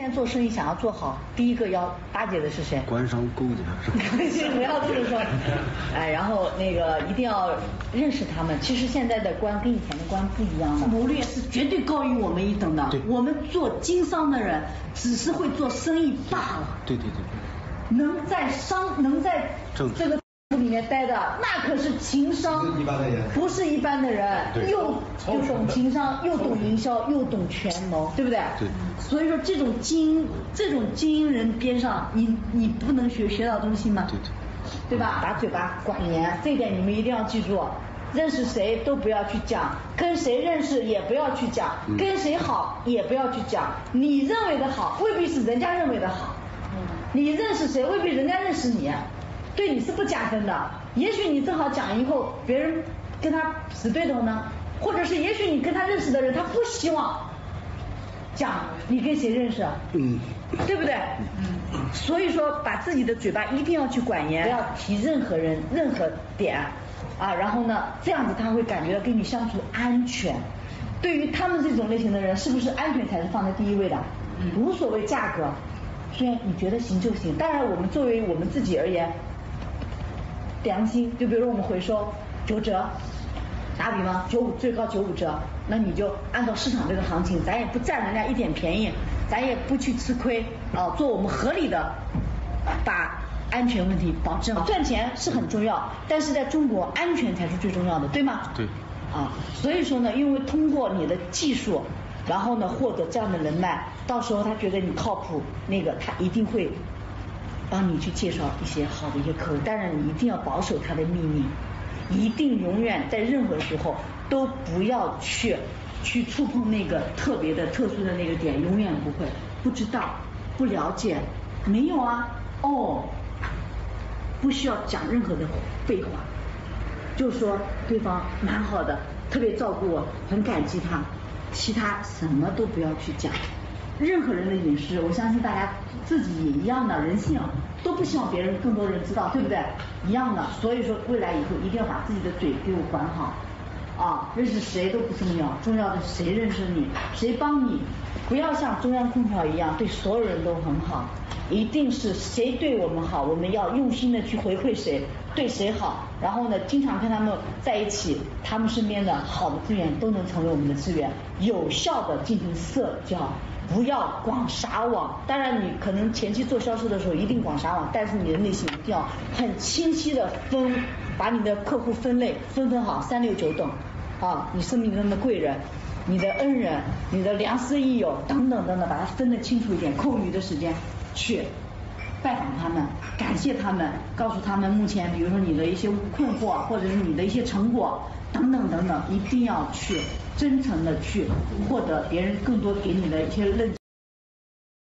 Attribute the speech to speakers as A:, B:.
A: 现在做生意想要做好，第一个要巴结的是谁？
B: 官商勾结是吧？
A: 不要这么说，然后那个一定要认识他们。其实现在的官跟以前的官不一样了，
C: 谋略是绝对高于我们一等的。我们做经商的人只是会做生意罢了。
B: 对。
C: 能在这个里面待的，那可是情商，不是一般的人，又懂情商，又懂营销，又懂权谋，对不对？
B: 对。
C: 所以说这种精英人边上，你不能学到东西吗？对吧？
A: 把嘴巴管严，这一点你们一定要记住。认识谁都不要去讲，跟谁认识也不要去讲，跟谁好也不要去讲。你认为的好，未必是人家认为的好。你认识谁，未必人家认识你，对你是不加分的。也许你正好讲以后，别人跟他死对头呢，或者是也许你跟他认识的人，他不希望讲你跟谁认识，对不对？所以说把自己的嘴巴一定要去管严，不要提任何人任何点啊，然后呢，这样子他会感觉到跟你相处安全。对于他们这种类型的人，是不是安全才是放在第一位的？无所谓价格。虽然你觉得行就行，当然我们作为我们自己而言，良心，就比如说我们回收9折，打比方95最高95折，那你就按照市场这个行情，咱也不占人家一点便宜，咱也不去吃亏做我们合理的把安全问题保证。赚钱是很重要，但是在中国安全才是最重要的，对吗？
B: 对。
A: 所以说呢，因为通过你的技术，然后呢获得这样的人脉，到时候他觉得你靠谱，那个他一定会帮你去介绍一些好的一些客户。当然你一定要保守他的秘密，一定永远在任何时候都不要去触碰那个特别的特殊的那个点，永远不会不知道不了解没有不需要讲任何的废话，就说对方蛮好的，特别照顾我，很感激他，其他什么都不要去讲。任何人的隐私，我相信大家自己也一样的，人性都不希望别人更多人知道，对不对？一样的。所以说未来以后一定要把自己的嘴给我管好认识谁都不重要，重要的是谁认识你，谁帮你。不要像中央空调一样对所有人都很好，一定是谁对我们好，我们要用心的去回馈谁，对谁好，然后呢经常跟他们在一起，他们身边的好的资源都能成为我们的资源，有效的进行社交，不要广撒网。当然你可能前期做销售的时候一定广撒网，但是你的内心一定要很清晰的把你的客户分类分好，3、6、9等你生命中的贵人，你的恩人，你的良师益友等等，把它分得清楚一点，空余的时间去拜访他们，感谢他们，告诉他们目前比如说你的一些困惑，或者是你的一些成果等等，一定要去真诚的去获得别人更多给你的一些认知。